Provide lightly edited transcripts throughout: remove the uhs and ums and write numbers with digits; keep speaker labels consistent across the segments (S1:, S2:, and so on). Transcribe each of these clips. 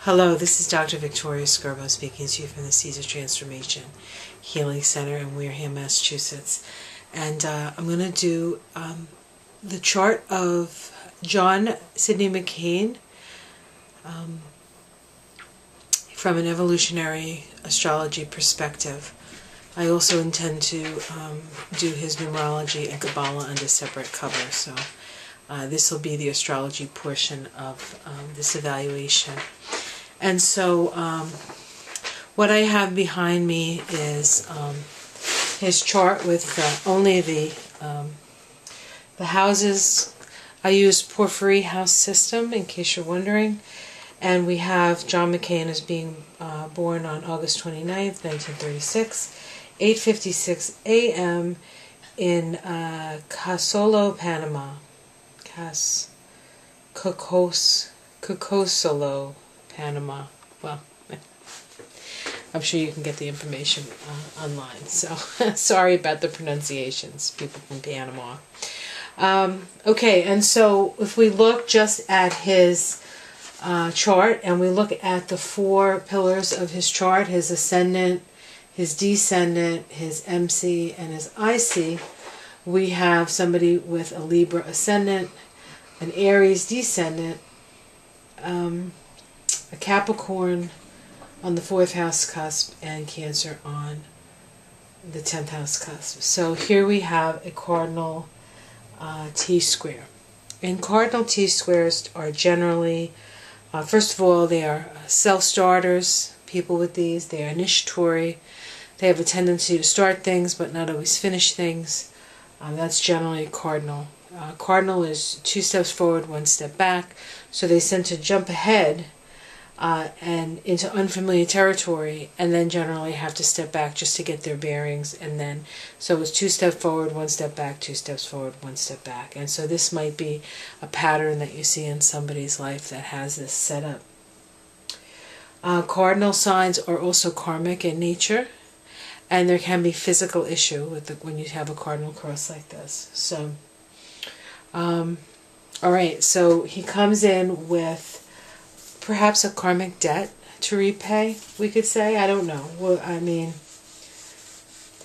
S1: Hello, this is Dr. Victoria Skirbo speaking to you from the Seeds of Transformation Healing Center in Wareham, Massachusetts. And I'm going to do the chart of John Sidney McCain from an evolutionary astrology perspective. I also intend to do his numerology and Kabbalah under separate cover. So this will be the astrology portion of this evaluation. And so what I have behind me is his chart with only the houses. I use Porphyry house system, in case you're wondering. And we have John McCain as being born on August 29th, 1936, 8:56 a.m. in Casolo, Panama. Cocosolo, Panama. Well, I'm sure you can get the information online. So sorry about the pronunciations, people from Panama. Okay, and so if we look just at his chart and we look at the four pillars of his chart, his ascendant, his descendant, his MC, and his IC, we have somebody with a Libra ascendant, an Aries descendant, a Capricorn on the 4th house cusp, and Cancer on the 10th house cusp. So here we have a cardinal T-square. And cardinal T-squares are generally, first of all, they are self-starters, people with these. They are initiatory. They have a tendency to start things but not always finish things. That's generally cardinal. Cardinal is 2 steps forward, 1 step back. So they tend to jump ahead and into unfamiliar territory, and then generally have to step back just to get their bearings. And then, so it's 2 steps forward, 1 step back, 2 steps forward, 1 step back. And so this might be a pattern that you see in somebody's life that has this set up. Cardinal signs are also karmic in nature, and there can be physical issue with when you have a cardinal cross like this. So, all right, so he comes in with perhaps a karmic debt to repay, we could say. I don't know. Well, I mean,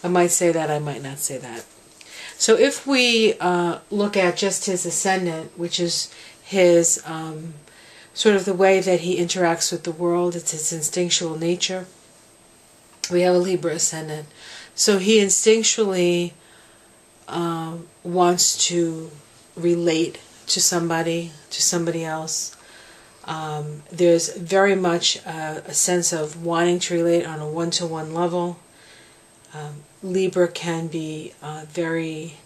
S1: I might say that, I might not say that. So if we look at just his ascendant, which is his sort of the way that he interacts with the world, it's his instinctual nature. We have a Libra ascendant. So he instinctually wants to relate to somebody else. There's very much a sense of wanting to relate on a one-to-one level. Libra can be very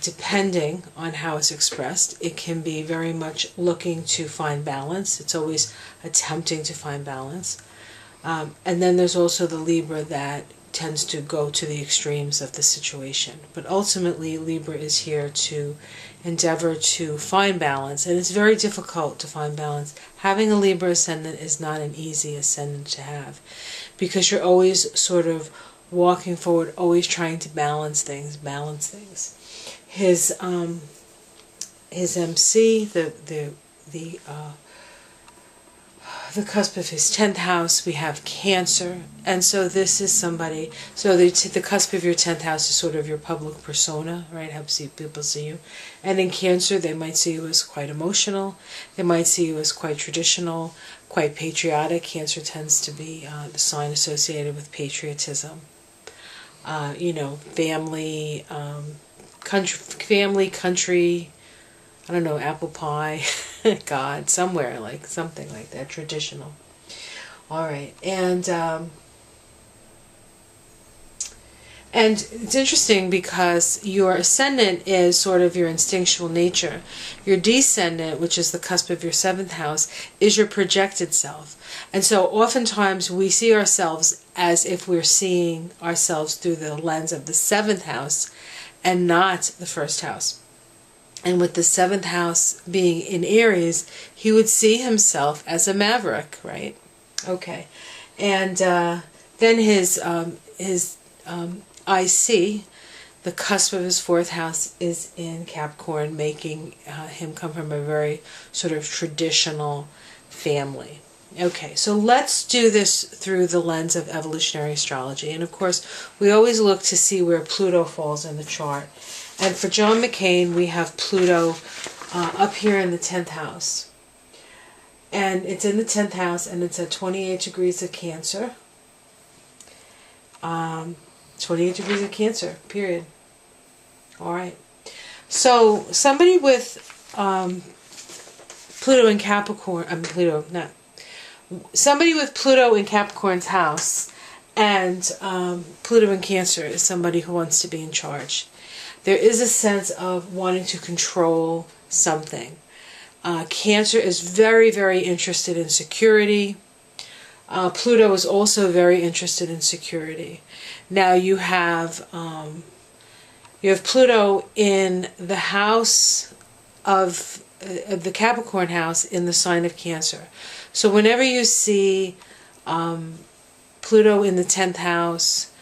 S1: depending on how it's expressed. It can be very much looking to find balance. It's always attempting to find balance. And then there's also the Libra that tends to go to the extremes of the situation. But ultimately, Libra is here to endeavor to find balance. And it's very difficult to find balance. Having a Libra ascendant is not an easy ascendant to have, because you're always sort of walking forward, always trying to balance things. His MC, the cusp of his 10th house, we have Cancer. And so this is somebody, so the cusp of your 10th house is sort of your public persona, right? How people see you. And in Cancer, they might see you as quite emotional. They might see you as quite traditional, quite patriotic. Cancer tends to be the sign associated with patriotism. Family, country, I don't know, apple pie, God, somewhere, like something like that, traditional. All right, and it's interesting because your ascendant is sort of your instinctual nature. Your descendant, which is the cusp of your 7th house, is your projected self. And so oftentimes we see ourselves as if we're seeing ourselves through the lens of the 7th house and not the 1st house. And with the 7th house being in Aries, he would see himself as a maverick, right? Okay. And then his IC, the cusp of his 4th house, is in Capricorn, making him come from a very sort of traditional family. Okay, so let's do this through the lens of evolutionary astrology. And of course, we always look to see where Pluto falls in the chart. And for John McCain, we have Pluto up here in the 10th house. And it's in the 10th house, and it's at 28 degrees of Cancer. 28 degrees of Cancer, period. All right. So somebody with Pluto in Capricorn, somebody with Pluto in Capricorn's house and Pluto in Cancer is somebody who wants to be in charge. There is a sense of wanting to control something. Cancer is very, very interested in security. Pluto is also very interested in security. Now you have Pluto in the house of the Capricorn house in the sign of Cancer. So whenever you see Pluto in the 10th house,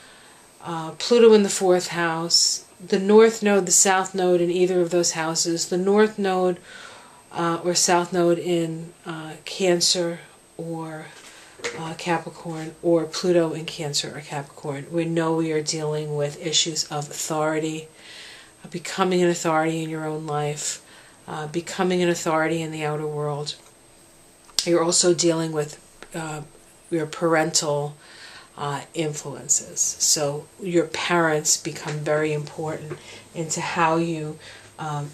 S1: Pluto in the 4th house, the north node, the south node in either of those houses, the north node or south node in Cancer or Capricorn, or Pluto in Cancer or Capricorn, we know we are dealing with issues of authority, becoming an authority in your own life, becoming an authority in the outer world. You're also dealing with your parental influences. So your parents become very important into how you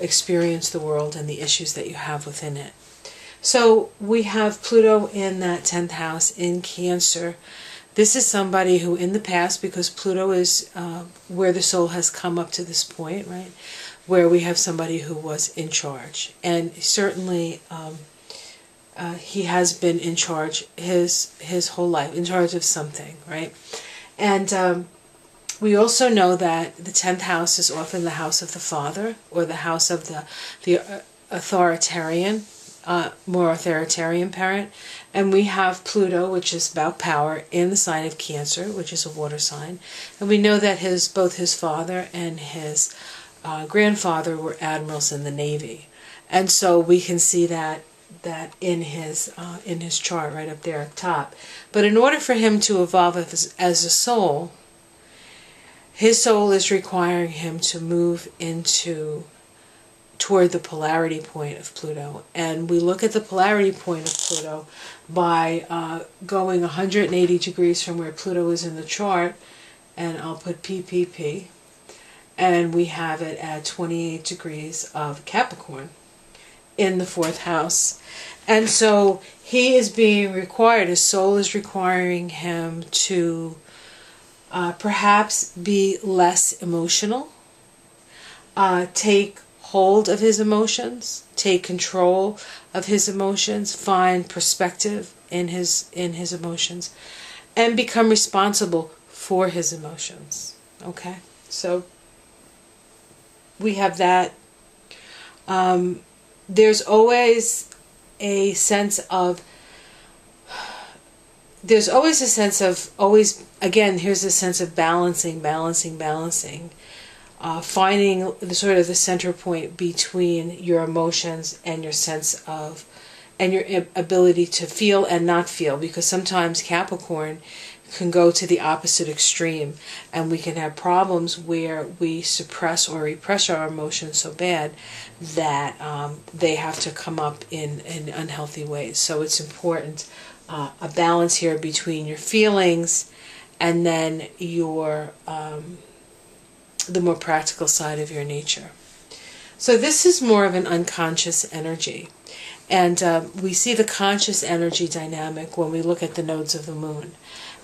S1: experience the world and the issues that you have within it. So we have Pluto in that 10th house in Cancer. This is somebody who in the past, because Pluto is where the soul has come up to this point, right, where we have somebody who was in charge. And certainly he has been in charge his whole life, in charge of something, right? And we also know that the 10th house is often the house of the father, or the house of the authoritarian, more authoritarian parent. And we have Pluto, which is about power, in the sign of Cancer, which is a water sign. And we know that both his father and his grandfather were admirals in the Navy. And so we can see that in his chart right up there at the top. But in order for him to evolve as a soul, his soul is requiring him to move toward the polarity point of Pluto. And we look at the polarity point of Pluto by going 180 degrees from where Pluto is in the chart, and I'll put PPP, and we have it at 28 degrees of Capricorn in the 4th house. And so he is being required, his soul is requiring him to perhaps be less emotional, take hold of his emotions, take control of his emotions, find perspective in his emotions, and become responsible for his emotions. Okay, so we have that. There's always a sense of again, here's a sense of balancing, finding the sort of the center point between your emotions and your sense of, and your ability to feel and not feel, because sometimes Capricorn can go to the opposite extreme, and we can have problems where we suppress or repress our emotions so bad that they have to come up in unhealthy ways. So it's important, a balance here between your feelings and then your the more practical side of your nature. So this is more of an unconscious energy. And we see the conscious energy dynamic when we look at the nodes of the moon.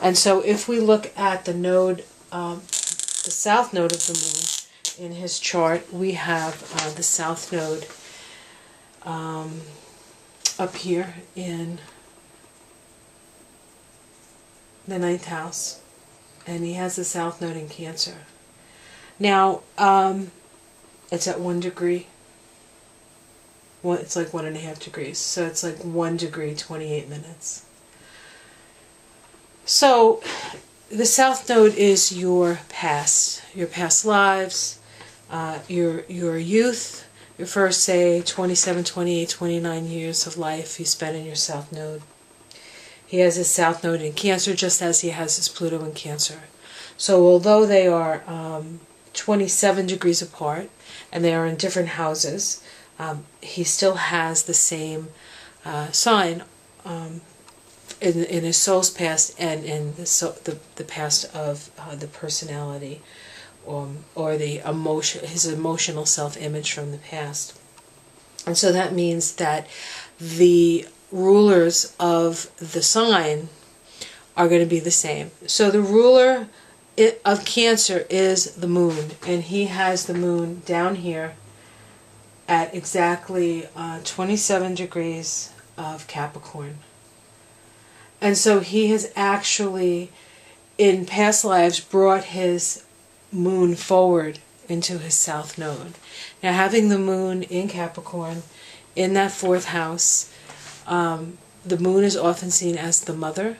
S1: And so if we look at the node, the south node of the moon in his chart, we have the south node up here in the 9th house. And he has the south node in Cancer. Now, it's at 1 degree. Well, it's like 1.5 degrees. So it's like 1 degree, 28 minutes. So the south node is your past lives, your youth, your first, say, 27, 28, 29 years of life you spent in your south node. He has his South Node in Cancer, just as he has his Pluto in Cancer. So although they are 27 degrees apart, and they are in different houses, he still has the same sign in his soul's past and in the past of the personality, or the his emotional self-image from the past. And so that means that the rulers of the sign are going to be the same. So the ruler of Cancer is the moon, and he has the moon down here at exactly 27 degrees of Capricorn. And so he has actually, in past lives, brought his moon forward into his South Node. Now, having the moon in Capricorn, in that fourth house, the moon is often seen as the mother,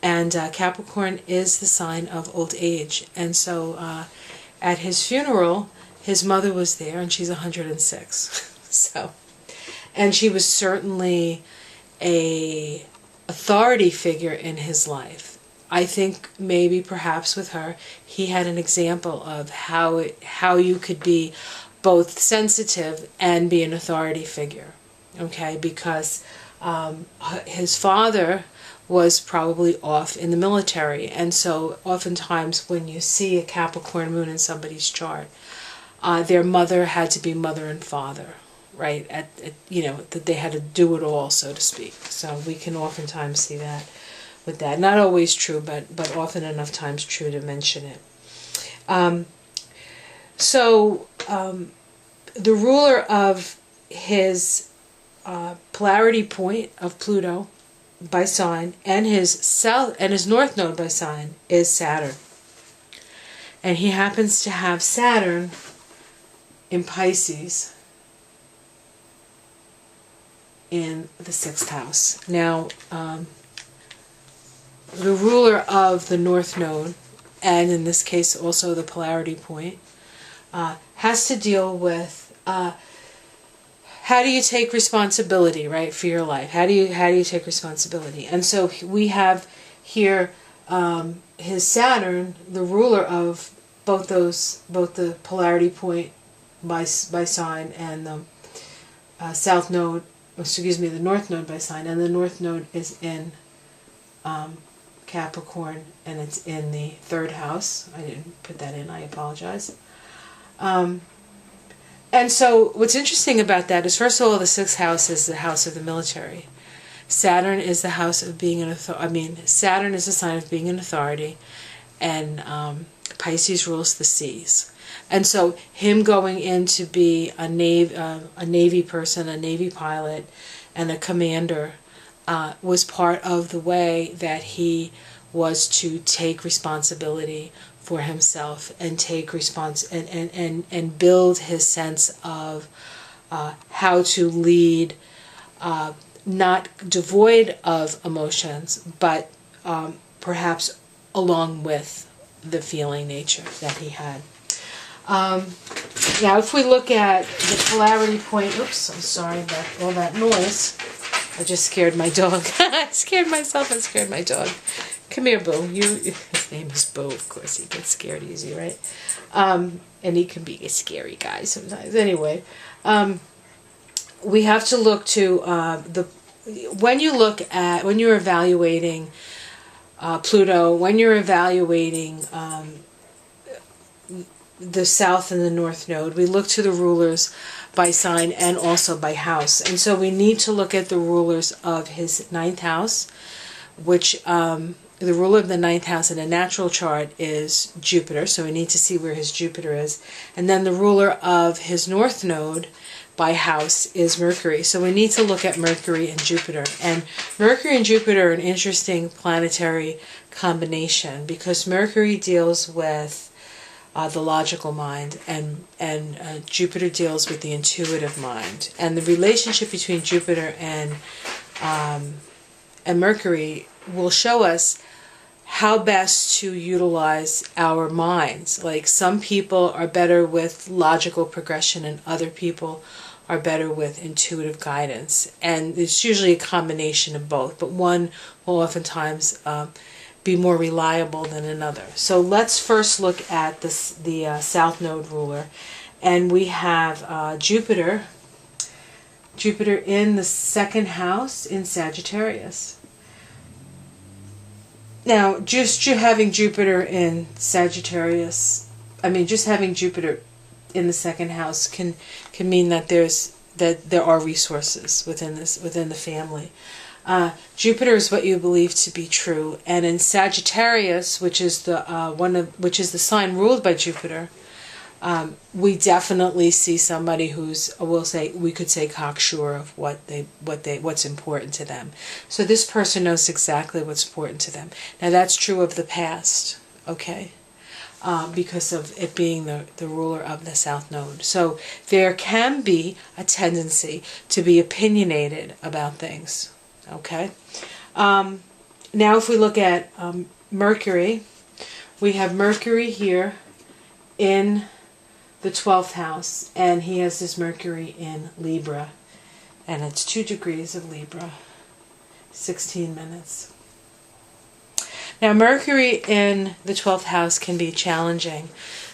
S1: and Capricorn is the sign of old age. And so at his funeral, his mother was there, and she's 106. So, and she was certainly a authority figure in his life. I think maybe perhaps with her, he had an example of how you could be both sensitive and be an authority figure. Okay, because his father was probably off in the military, and so oftentimes when you see a Capricorn moon in somebody's chart, their mother had to be mother and father, right? That they had to do it all, so to speak. So we can oftentimes see that with that. Not always true, but often enough times true to mention it. The ruler of his polarity point of Pluto by sign, and his north node by sign, is Saturn. And he happens to have Saturn in Pisces in the 6th house. Now, the ruler of the north node, and in this case also the polarity point, has to deal with how do you take responsibility, right, for your life? How do you take responsibility? And so we have here his Saturn, the ruler of both the polarity point by sign and the south node, the north node by sign, and the north node is in Capricorn, and it's in the 3rd house. I didn't put that in, I apologize. And so what's interesting about that is, first of all, the 6th house is the house of the military. Saturn is the house of being an Saturn is a sign of being an authority, and Pisces rules the seas. And so him going in to be a Navy person, a Navy pilot, and a commander was part of the way that he was to take responsibility for himself and take and build his sense of how to lead, not devoid of emotions, but perhaps along with the feeling nature that he had. Now, if we look at the polarity point, oops, I'm sorry about all that noise. I just scared my dog. I scared myself and scared my dog. Come here, Boo. His name is Boo, of course. He gets scared easy, right? And he can be a scary guy sometimes. Anyway, we have to look to when you're evaluating Pluto, when you're evaluating the south and the north node, we look to the rulers by sign and also by house. And so we need to look at the rulers of his 9th house, which the ruler of the 9th house in a natural chart is Jupiter, so we need to see where his Jupiter is. And then the ruler of his north node by house is Mercury. So we need to look at Mercury and Jupiter. And Mercury and Jupiter are an interesting planetary combination, because Mercury deals with the logical mind, and Jupiter deals with the intuitive mind. And the relationship between Jupiter and Mercury will show us how best to utilize our minds. Like, some people are better with logical progression, and other people are better with intuitive guidance. And it's usually a combination of both, but one will oftentimes be more reliable than another. So let's first look at the South Node ruler. And we have Jupiter in the second house in Sagittarius. Now, just having Jupiter in Sagittarius, just having Jupiter in the second house can mean that there are resources within the family. Jupiter is what you believe to be true, and in Sagittarius, which is the sign ruled by Jupiter, we definitely see somebody we could say cocksure of what's important to them. So this person knows exactly what's important to them. Now that's true of the past, okay? Because of it being the ruler of the South Node. So there can be a tendency to be opinionated about things, okay? Now if we look at Mercury, we have Mercury here in the 12th house, and he has his Mercury in Libra, and it's 2 degrees of Libra, 16 minutes. Now Mercury in the 12th house can be challenging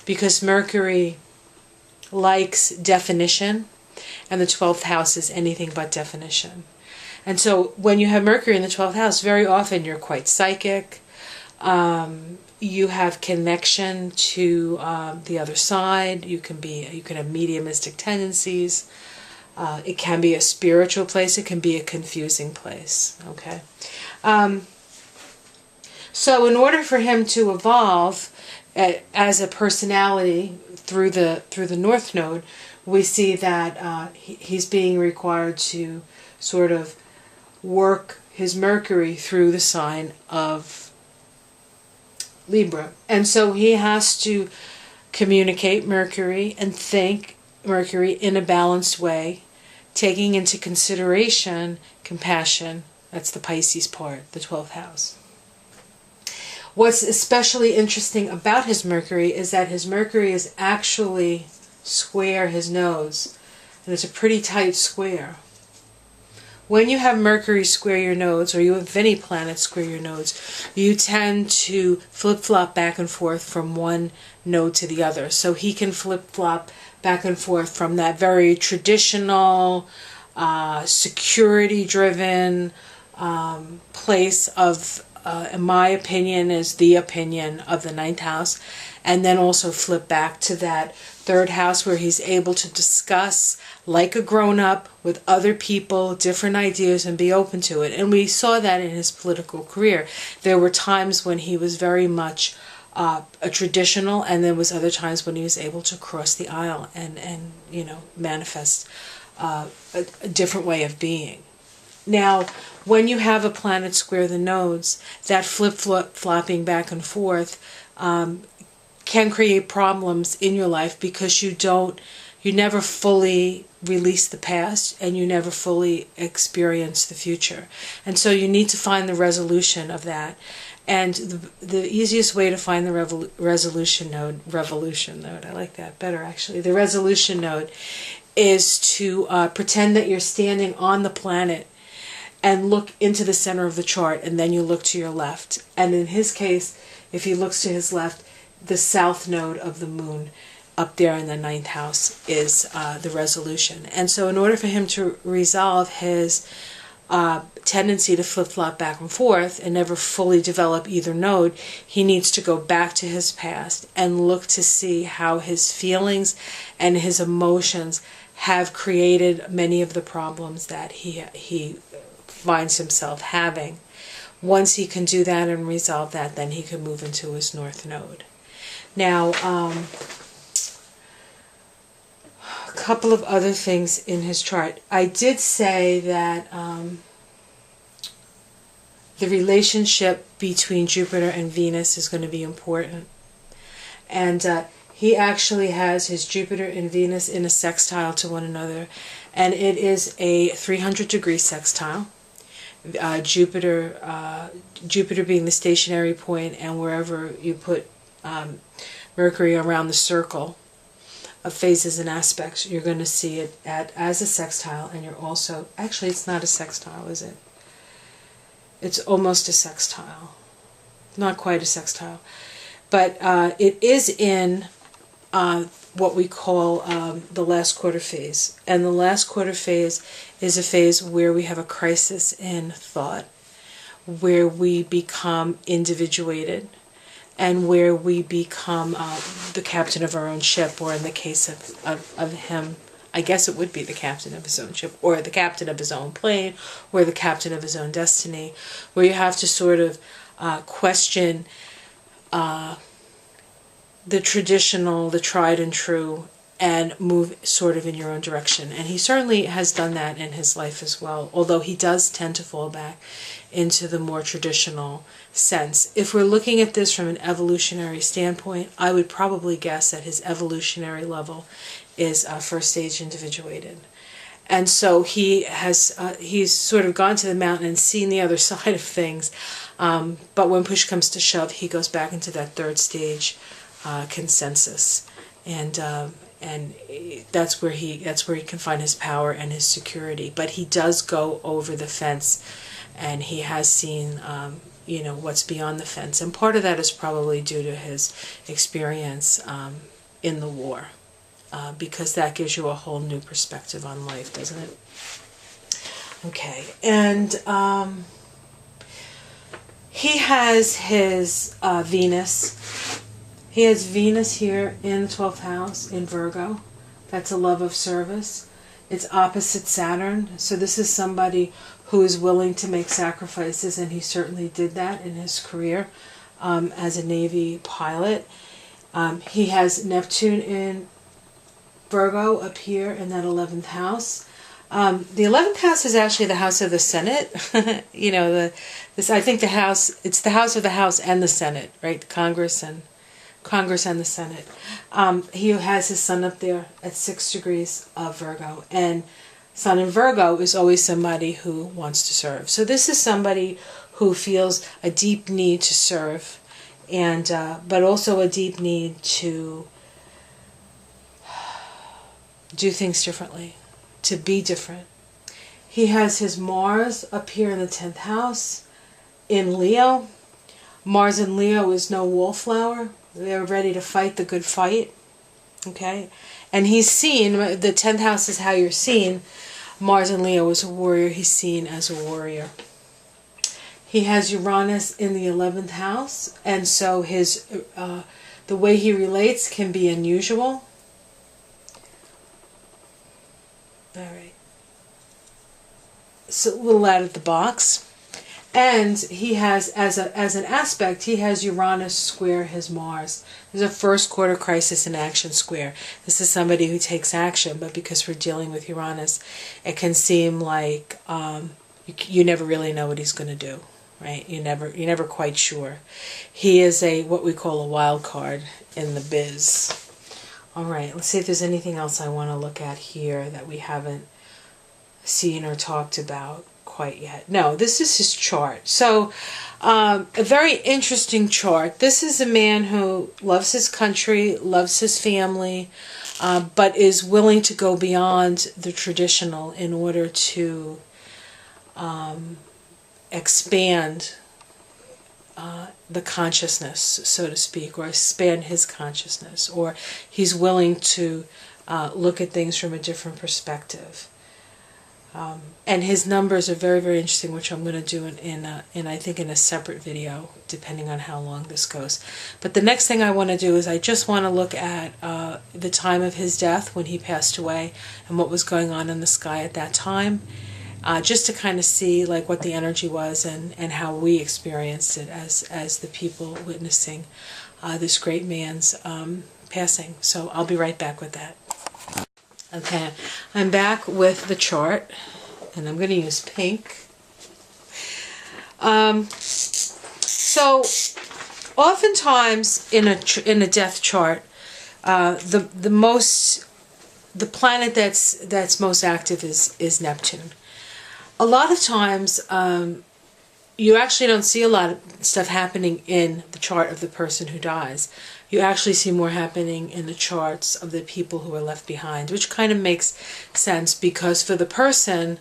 S1: because Mercury likes definition, and the 12th house is anything but definition. And so when you have Mercury in the 12th house, very often you're quite psychic. You have connection to the other side. You can have mediumistic tendencies. It can be a spiritual place. It can be a confusing place. Okay. So in order for him to evolve as a personality through the North Node, we see that he's being required to sort of work his Mercury through the sign of Libra. And so he has to communicate Mercury and think Mercury in a balanced way, taking into consideration compassion. That's the Pisces part, the 12th house. What's especially interesting about his Mercury is that his Mercury is actually square his nose, and it's a pretty tight square. When you have Mercury square your nodes, or you have any planet square your nodes, you tend to flip-flop back and forth from one node to the other. So he can flip-flop back and forth from that very traditional, security-driven place of, in my opinion, is the opinion of the 9th house, and then also flip back to that 3rd house where he's able to discuss like a grown-up with other people, different ideas, and be open to it. And we saw that in his political career. There were times when he was very much a traditional, and there was other times when he was able to cross the aisle and manifest a different way of being. Now, when you have a planet square the nodes, that flip-flopping back and forth can create problems in your life because you never fully release the past and you never fully experience the future. And so you need to find the resolution of that. And the easiest way to find the revolution node, I like that better actually, the resolution node is to pretend that you're standing on the planet and look into the center of the chart, and then you look to your left. And in his case, if he looks to his left, the south node of the moon up there in the 9th house is the resolution. And so in order for him to resolve his tendency to flip-flop back and forth and never fully develop either node, he needs to go back to his past and look to see how his feelings and his emotions have created many of the problems that he finds himself having. Once he can do that and resolve that, then he can move into his North Node. Now, a couple of other things in his chart. I did say that the relationship between Jupiter and Venus is going to be important. And he actually has his Jupiter and Venus in a sextile to one another. And it is a 300-degree sextile. Jupiter being the stationary point, and wherever you put Mercury around the circle of phases and aspects, you're going to see it as a sextile, and you're also, actually it's not a sextile, is it? It's almost a sextile. Not quite a sextile. But it is in what we call the last quarter phase. And the last quarter phase is a phase where we have a crisis in thought, where we become individuated, and where we become the captain of our own ship, or in the case of him, I guess it would be the captain of his own ship, or the captain of his own plane, or the captain of his own destiny, where you have to sort of question the traditional, the tried and true, and move sort of in your own direction. And he certainly has done that in his life as well, although he does tend to fall back into the more traditional sense. If we're looking at this from an evolutionary standpoint, I would probably guess that his evolutionary level is first stage individuated. And so he's sort of gone to the mountain and seen the other side of things. But when push comes to shove, he goes back into that third stage consensus, and that's where he can find his power and his security. But he does go over the fence, and he has seen what's beyond the fence, and part of that is probably due to his experience in the war, because that gives you a whole new perspective on life, doesn't it? Okay, and he has his Venus. He has Venus here in the 12th house in Virgo. That's a love of service. It's opposite Saturn. So this is somebody who is willing to make sacrifices, and he certainly did that in his career as a Navy pilot. He has Neptune in Virgo up here in that 11th house. The 11th house is actually the house of the Senate. I think the house, it's the house of the House and the Senate, right? Congress and the Senate. He has his sun up there at 6 degrees of Virgo. And sun in Virgo is always somebody who wants to serve. So this is somebody who feels a deep need to serve, and but also a deep need to do things differently, to be different. He has his Mars up here in the 10th house in Leo. Mars in Leo is no wallflower. They're ready to fight the good fight. Okay? And he's seen, the 10th house is how you're seen. Mars in Leo is a warrior. He's seen as a warrior. He has Uranus in the 11th house. And so his the way he relates can be unusual. All right. It's a little out of the box. And he has, as an aspect, he has Uranus square his Mars. There's a first quarter crisis in action square. This is somebody who takes action, but because we're dealing with Uranus, it can seem like you never really know what he's going to do, right? You're never quite sure. He is what we call a wild card in the biz. All right, let's see if there's anything else I want to look at here that we haven't seen or talked about quite yet. No, this is his chart. So a very interesting chart. This is a man who loves his country, loves his family, but is willing to go beyond the traditional in order to expand the consciousness, so to speak, or expand his consciousness, or he's willing to look at things from a different perspective. And his numbers are very, very interesting, which I'm going to do in I think in a separate video, depending on how long this goes. But the next thing I want to do is I just want to look at the time of his death, when he passed away, and what was going on in the sky at that time, just to kind of see like what the energy was and how we experienced it as the people witnessing this great man's passing. So I'll be right back with that. Okay, I'm back with the chart, and I'm going to use pink. So, oftentimes in a death chart, the planet that's most active is Neptune. A lot of times, you actually don't see a lot of stuff happening in the chart of the person who dies. you actually see more happening in the charts of the people who are left behind, which kind of makes sense because for the person,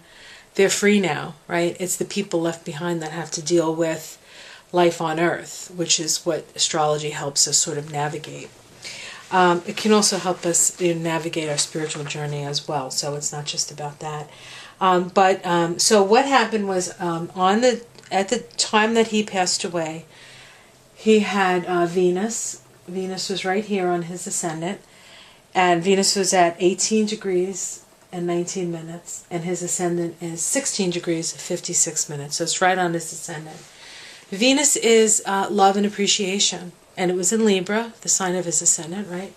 S1: they're free now, right? It's the people left behind that have to deal with life on Earth, which is what astrology helps us sort of navigate. It can also help us navigate our spiritual journey as well, so it's not just about that. So what happened was at the time that he passed away, he had Venus. Venus was right here on his ascendant, and Venus was at 18 degrees and 19 minutes, and his ascendant is 16 degrees 56 minutes, so it's right on his ascendant. Venus is love and appreciation, and it was in Libra, the sign of his ascendant, right?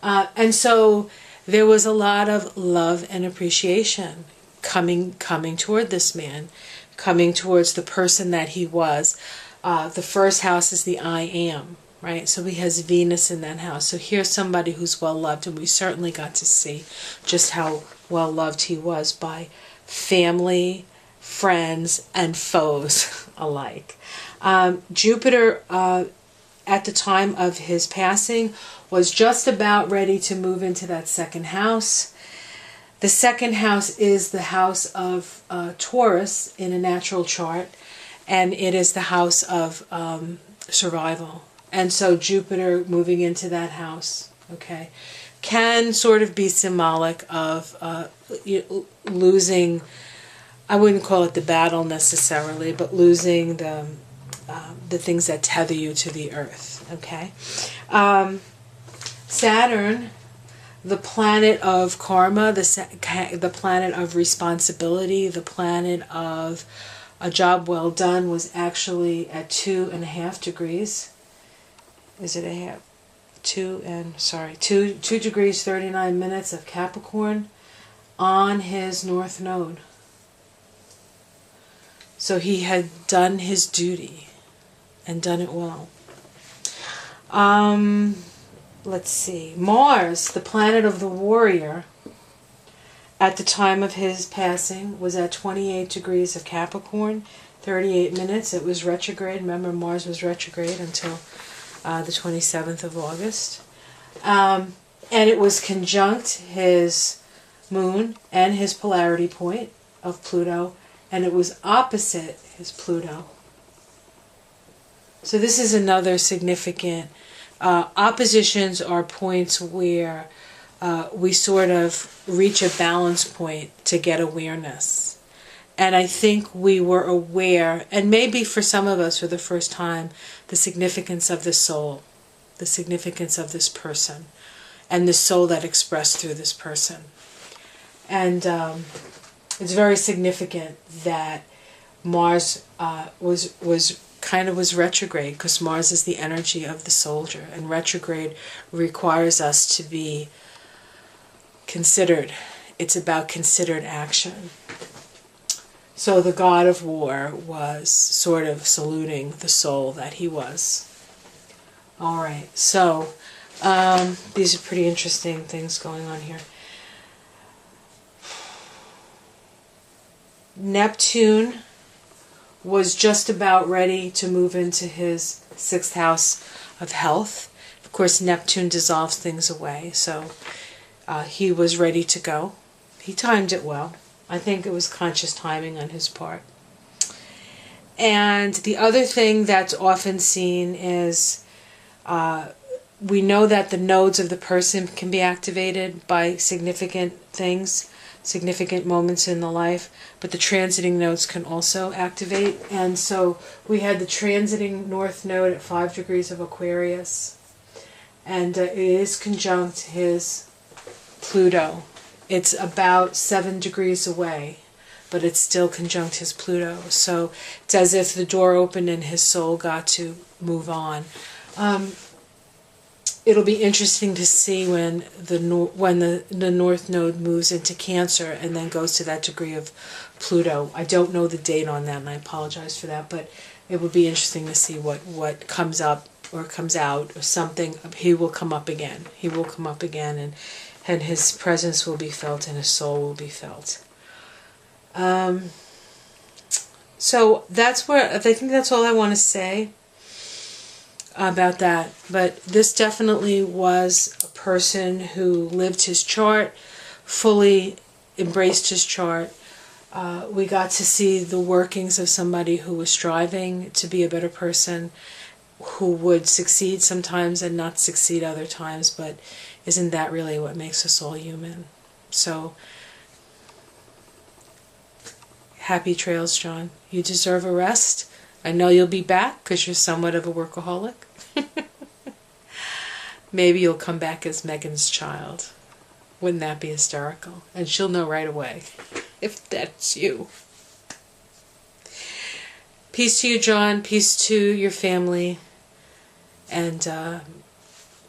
S1: And so there was a lot of love and appreciation coming toward this man, coming towards the person that he was. The first house is the I am, right? So he has Venus in that house. So here's somebody who's well loved, and we certainly got to see just how well loved he was by family, friends, and foes alike. Jupiter, at the time of his passing, was just about ready to move into that second house. The second house is the house of Taurus in a natural chart, and it is the house of survival. And so Jupiter moving into that house, okay, can sort of be symbolic of losing, I wouldn't call it the battle necessarily, but losing the things that tether you to the earth, okay? Saturn, the planet of karma, the planet of responsibility, the planet of a job well done, was actually at 2.5 degrees. Is it a half? 2 degrees 39 minutes of Capricorn on his north node. So he had done his duty and done it well. Let's see. Mars, the planet of the warrior, at the time of his passing was at 28 degrees of Capricorn, 38 minutes. It was retrograde. Remember, Mars was retrograde until the 27th of August. And it was conjunct his moon and his polarity point of Pluto, and it was opposite his Pluto. So this is another significant. Oppositions are points where we sort of reach a balance point to get awareness. And I think we were aware, and maybe for some of us for the first time, the significance of the soul, the significance of this person, and the soul that expressed through this person. And it's very significant that Mars was retrograde, because Mars is the energy of the soldier, and retrograde requires us to be considered. It's about considered action. So the god of war was sort of saluting the soul that he was. All right, so these are pretty interesting things going on here. Neptune was just about ready to move into his 6th house of health. Of course, Neptune dissolves things away, so he was ready to go. He timed it well. I think it was conscious timing on his part. And the other thing that's often seen is we know that the nodes of the person can be activated by significant things, significant moments in the life, but the transiting nodes can also activate. And so we had the transiting north node at 5 degrees of Aquarius, and it is conjunct his Pluto. It's about 7 degrees away, but it's still conjunct his Pluto. So it's as if the door opened and his soul got to move on. It'll be interesting to see when the North Node moves into Cancer and then goes to that degree of Pluto. I don't know the date on that, and I apologize for that, but it would be interesting to see what comes up or comes out or something. He will come up again. He will come up again, and his presence will be felt and his soul will be felt. So that's where I think that's all I want to say. about that. But this definitely was a person who lived his chart, fully embraced his chart. We got to see the workings of somebody who was striving to be a better person, who would succeed sometimes and not succeed other times, but isn't that really what makes us all human? So, happy trails, John. You deserve a rest. I know you'll be back because you're somewhat of a workaholic. Maybe you'll come back as Megan's child. Wouldn't that be hysterical? And she'll know right away if that's you. Peace to you, John. Peace to your family. And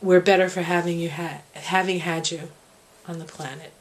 S1: we're better for having had you on the planet.